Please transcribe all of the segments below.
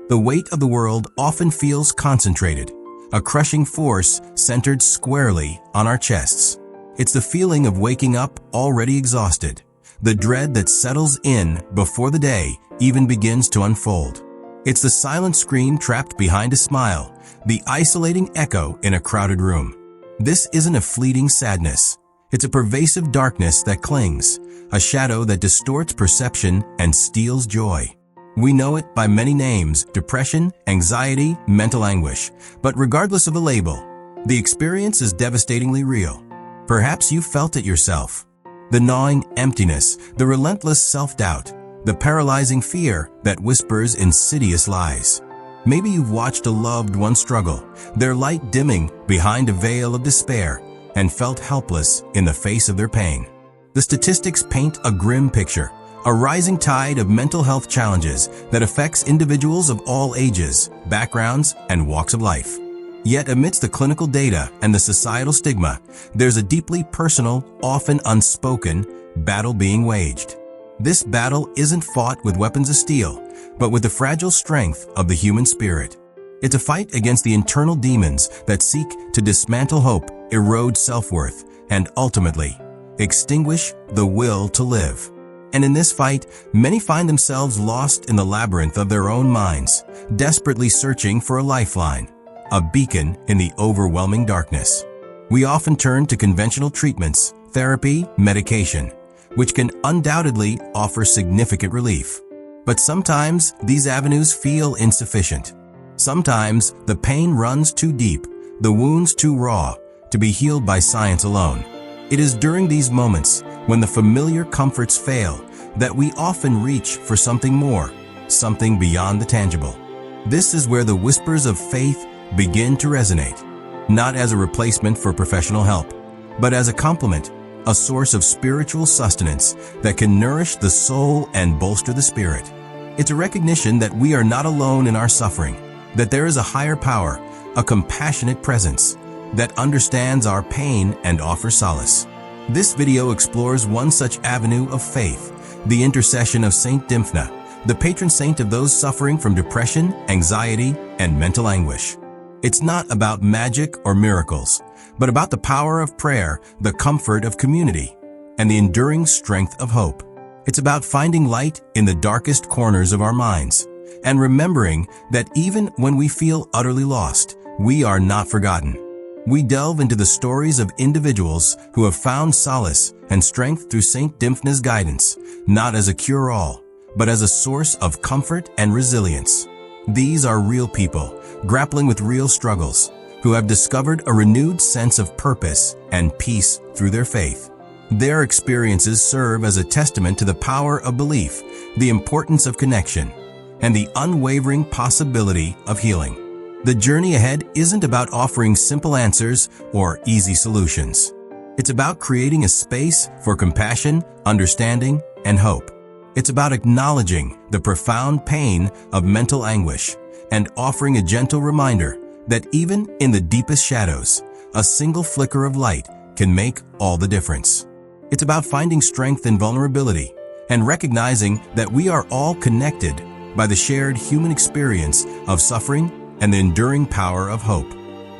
The weight of the world often feels concentrated, a crushing force centered squarely on our chests. It's the feeling of waking up already exhausted, the dread that settles in before the day even begins to unfold. It's the silent scream trapped behind a smile, the isolating echo in a crowded room. This isn't a fleeting sadness. It's a pervasive darkness that clings, a shadow that distorts perception and steals joy. We know it by many names: depression, anxiety, mental anguish. But regardless of the label, the experience is devastatingly real. Perhaps you felt it yourself. The gnawing emptiness, the relentless self-doubt, the paralyzing fear that whispers insidious lies. Maybe you've watched a loved one struggle, their light dimming behind a veil of despair, and felt helpless in the face of their pain. The statistics paint a grim picture, a rising tide of mental health challenges that affects individuals of all ages, backgrounds, and walks of life. Yet amidst the clinical data and the societal stigma, there's a deeply personal, often unspoken, battle being waged. This battle isn't fought with weapons of steel, but with the fragile strength of the human spirit. It's a fight against the internal demons that seek to dismantle hope, erode self-worth, and ultimately extinguish the will to live. And in this fight, many find themselves lost in the labyrinth of their own minds, desperately searching for a lifeline, a beacon in the overwhelming darkness. We often turn to conventional treatments, therapy, medication, which can undoubtedly offer significant relief. But sometimes these avenues feel insufficient. Sometimes the pain runs too deep, the wounds too raw, to be healed by science alone. It is during these moments, when the familiar comforts fail, that we often reach for something more, something beyond the tangible. This is where the whispers of faith begin to resonate, not as a replacement for professional help, but as a complement, a source of spiritual sustenance that can nourish the soul and bolster the spirit. It's a recognition that we are not alone in our suffering, that there is a higher power, a compassionate presence that understands our pain and offers solace. This video explores one such avenue of faith, the intercession of Saint Dymphna, the patron saint of those suffering from depression, anxiety, and mental anguish. It's not about magic or miracles, but about the power of prayer, the comfort of community, and the enduring strength of hope. It's about finding light in the darkest corners of our minds, and remembering that even when we feel utterly lost, we are not forgotten. We delve into the stories of individuals who have found solace and strength through Saint Dymphna's guidance, not as a cure-all, but as a source of comfort and resilience. These are real people, grappling with real struggles, who have discovered a renewed sense of purpose and peace through their faith. Their experiences serve as a testament to the power of belief, the importance of connection, and the unwavering possibility of healing. The journey ahead isn't about offering simple answers or easy solutions. It's about creating a space for compassion, understanding, and hope. It's about acknowledging the profound pain of mental anguish and offering a gentle reminder that even in the deepest shadows, a single flicker of light can make all the difference. It's about finding strength in vulnerability and recognizing that we are all connected by the shared human experience of suffering and the enduring power of hope.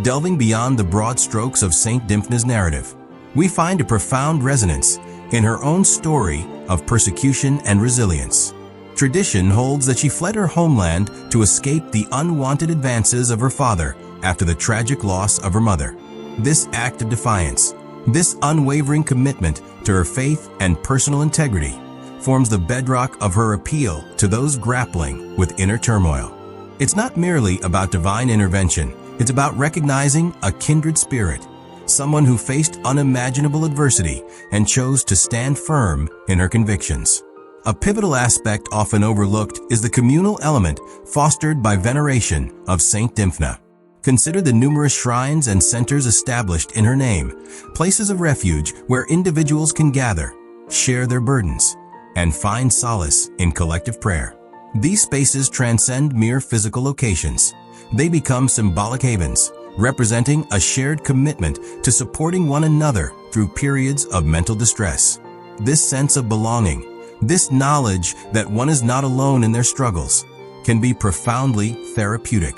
Delving beyond the broad strokes of Saint Dymphna's narrative, we find a profound resonance in her own story of persecution and resilience. Tradition holds that she fled her homeland to escape the unwanted advances of her father after the tragic loss of her mother. This act of defiance, this unwavering commitment to her faith and personal integrity, forms the bedrock of her appeal to those grappling with inner turmoil. It's not merely about divine intervention, it's about recognizing a kindred spirit, someone who faced unimaginable adversity and chose to stand firm in her convictions. A pivotal aspect often overlooked is the communal element fostered by veneration of Saint Dymphna. Consider the numerous shrines and centers established in her name, places of refuge where individuals can gather, share their burdens, and find solace in collective prayer. These spaces transcend mere physical locations. They become symbolic havens, representing a shared commitment to supporting one another through periods of mental distress. This sense of belonging, this knowledge that one is not alone in their struggles, can be profoundly therapeutic.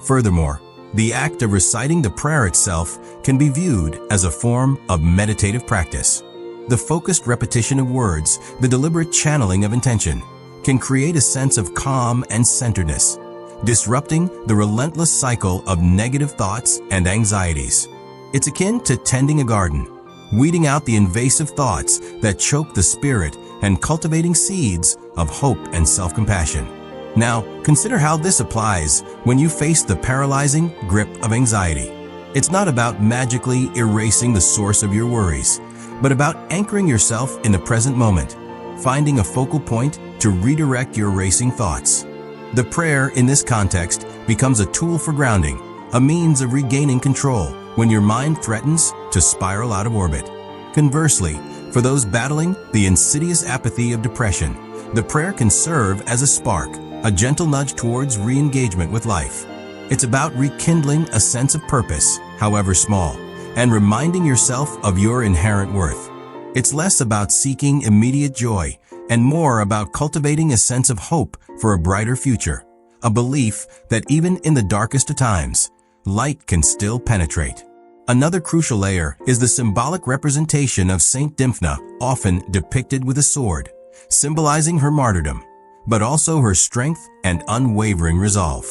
Furthermore, the act of reciting the prayer itself can be viewed as a form of meditative practice. The focused repetition of words, the deliberate channeling of intention, can create a sense of calm and centeredness, disrupting the relentless cycle of negative thoughts and anxieties. It's akin to tending a garden, weeding out the invasive thoughts that choke the spirit and cultivating seeds of hope and self-compassion. Now, consider how this applies when you face the paralyzing grip of anxiety. It's not about magically erasing the source of your worries, but about anchoring yourself in the present moment, finding a focal point to redirect your racing thoughts. The prayer in this context becomes a tool for grounding, a means of regaining control when your mind threatens to spiral out of orbit. Conversely, for those battling the insidious apathy of depression, the prayer can serve as a spark, a gentle nudge towards re-engagement with life. It's about rekindling a sense of purpose, however small, and reminding yourself of your inherent worth. It's less about seeking immediate joy and more about cultivating a sense of hope for a brighter future, a belief that even in the darkest of times, light can still penetrate. Another crucial layer is the symbolic representation of Saint Dymphna, often depicted with a sword, symbolizing her martyrdom, but also her strength and unwavering resolve.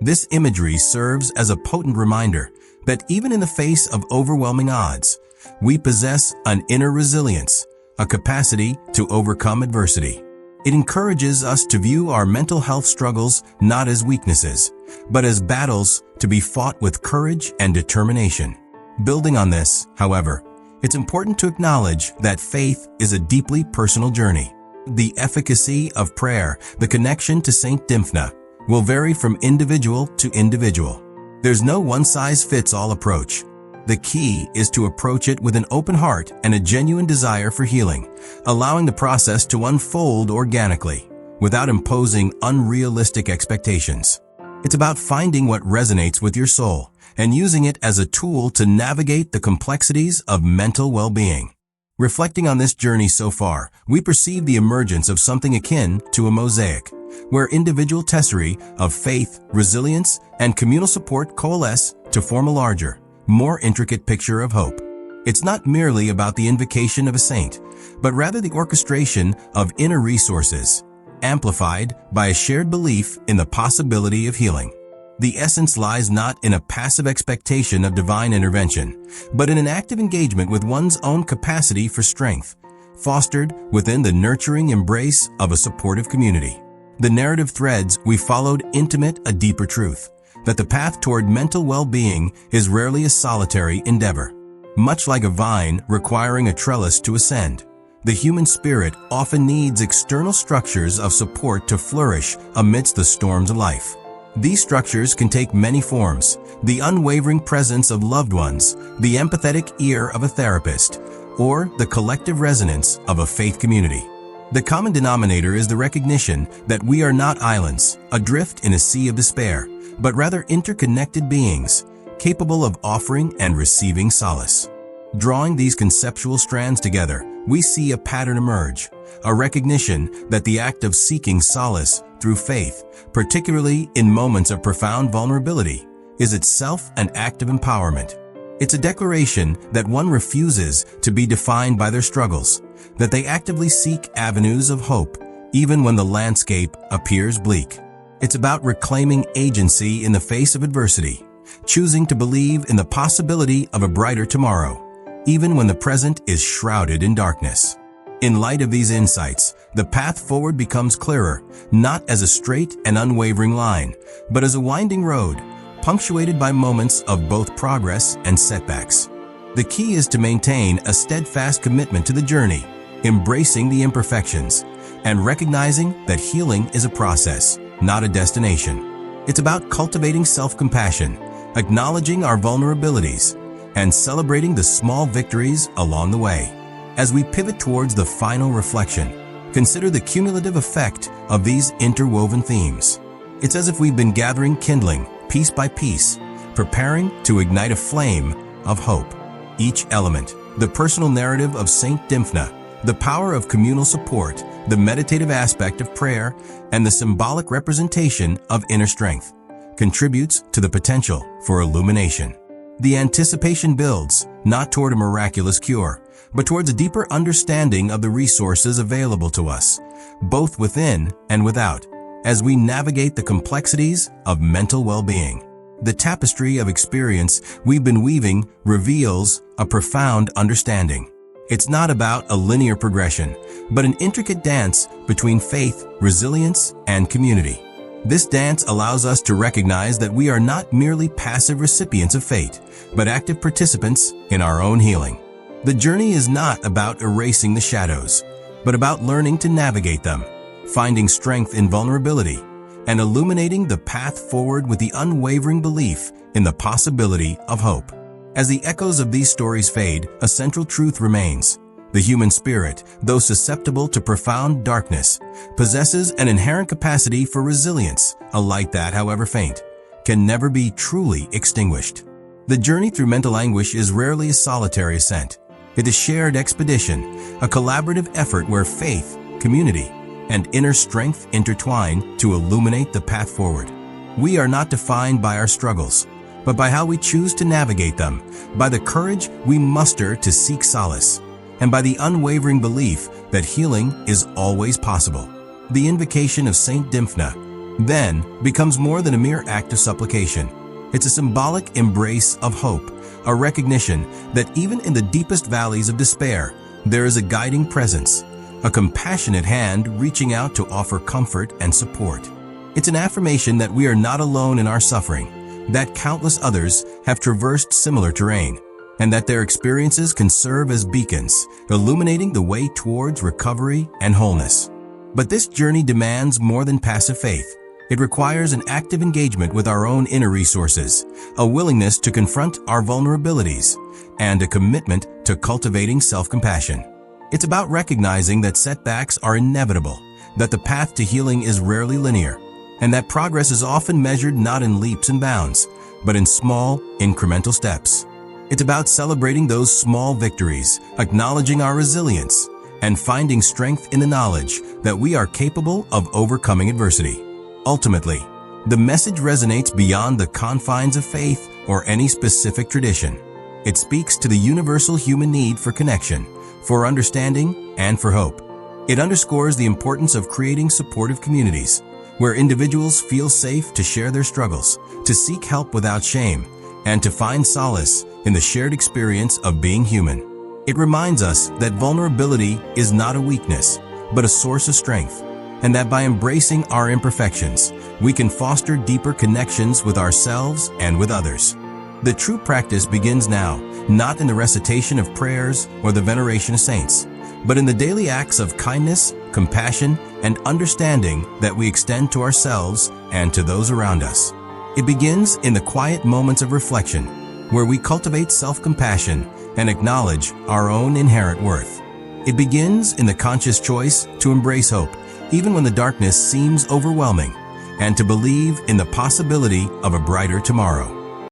This imagery serves as a potent reminder that even in the face of overwhelming odds, we possess an inner resilience, a capacity to overcome adversity. It encourages us to view our mental health struggles not as weaknesses, but as battles to be fought with courage and determination. Building on this, however, it's important to acknowledge that faith is a deeply personal journey. The efficacy of prayer, the connection to Saint Dymphna, will vary from individual to individual. There's no one-size-fits-all approach. The key is to approach it with an open heart and a genuine desire for healing, allowing the process to unfold organically, without imposing unrealistic expectations. It's about finding what resonates with your soul and using it as a tool to navigate the complexities of mental well-being. Reflecting on this journey so far, we perceive the emergence of something akin to a mosaic, where individual tesserae of faith, resilience, and communal support coalesce to form a larger, more intricate picture of hope. It's not merely about the invocation of a saint, but rather the orchestration of inner resources, amplified by a shared belief in the possibility of healing. The essence lies not in a passive expectation of divine intervention, but in an active engagement with one's own capacity for strength, fostered within the nurturing embrace of a supportive community. The narrative threads we followed intimate a deeper truth, that the path toward mental well-being is rarely a solitary endeavor. Much like a vine requiring a trellis to ascend, the human spirit often needs external structures of support to flourish amidst the storms of life. These structures can take many forms: the unwavering presence of loved ones, the empathetic ear of a therapist, or the collective resonance of a faith community. The common denominator is the recognition that we are not islands, adrift in a sea of despair, but rather interconnected beings, capable of offering and receiving solace. Drawing these conceptual strands together, we see a pattern emerge, a recognition that the act of seeking solace through faith, particularly in moments of profound vulnerability, is itself an act of empowerment. It's a declaration that one refuses to be defined by their struggles, that they actively seek avenues of hope, even when the landscape appears bleak. It's about reclaiming agency in the face of adversity, choosing to believe in the possibility of a brighter tomorrow, even when the present is shrouded in darkness. In light of these insights, the path forward becomes clearer, not as a straight and unwavering line, but as a winding road, punctuated by moments of both progress and setbacks. The key is to maintain a steadfast commitment to the journey, embracing the imperfections, and recognizing that healing is a process, not a destination. It's about cultivating self-compassion, acknowledging our vulnerabilities, and celebrating the small victories along the way. As we pivot towards the final reflection, consider the cumulative effect of these interwoven themes. It's as if we've been gathering kindling, piece by piece, preparing to ignite a flame of hope. Each element, the personal narrative of Saint Dymphna, The power of communal support, the meditative aspect of prayer, and the symbolic representation of inner strength contributes to the potential for illumination. The anticipation builds, not toward a miraculous cure, but towards a deeper understanding of the resources available to us, both within and without, as we navigate the complexities of mental well-being. The tapestry of experience we've been weaving reveals a profound understanding. It's not about a linear progression, but an intricate dance between faith, resilience, and community. This dance allows us to recognize that we are not merely passive recipients of fate, but active participants in our own healing. The journey is not about erasing the shadows, but about learning to navigate them, finding strength in vulnerability, and illuminating the path forward with the unwavering belief in the possibility of hope. As the echoes of these stories fade, a central truth remains. The human spirit, though susceptible to profound darkness, possesses an inherent capacity for resilience, a light that, however faint, can never be truly extinguished. The journey through mental anguish is rarely a solitary ascent. It is a shared expedition, a collaborative effort where faith, community, and inner strength intertwine to illuminate the path forward. We are not defined by our struggles, but by how we choose to navigate them, by the courage we muster to seek solace, and by the unwavering belief that healing is always possible. The invocation of Saint Dymphna, then, becomes more than a mere act of supplication. It's a symbolic embrace of hope, a recognition that even in the deepest valleys of despair, there is a guiding presence, a compassionate hand reaching out to offer comfort and support. It's an affirmation that we are not alone in our suffering, that countless others have traversed similar terrain, and that their experiences can serve as beacons, illuminating the way towards recovery and wholeness. But this journey demands more than passive faith. It requires an active engagement with our own inner resources, a willingness to confront our vulnerabilities, and a commitment to cultivating self-compassion. It's about recognizing that setbacks are inevitable, that the path to healing is rarely linear, and that progress is often measured not in leaps and bounds, but in small, incremental steps. It's about celebrating those small victories, acknowledging our resilience, and finding strength in the knowledge that we are capable of overcoming adversity. Ultimately, the message resonates beyond the confines of faith or any specific tradition. It speaks to the universal human need for connection, for understanding, and for hope. It underscores the importance of creating supportive communities, where individuals feel safe to share their struggles, to seek help without shame, and to find solace in the shared experience of being human. It reminds us that vulnerability is not a weakness, but a source of strength, and that by embracing our imperfections, we can foster deeper connections with ourselves and with others. The true practice begins now, not in the recitation of prayers or the veneration of saints, but in the daily acts of kindness, compassion, and understanding that we extend to ourselves and to those around us. It begins in the quiet moments of reflection, where we cultivate self-compassion and acknowledge our own inherent worth. It begins in the conscious choice to embrace hope, even when the darkness seems overwhelming, and to believe in the possibility of a brighter tomorrow.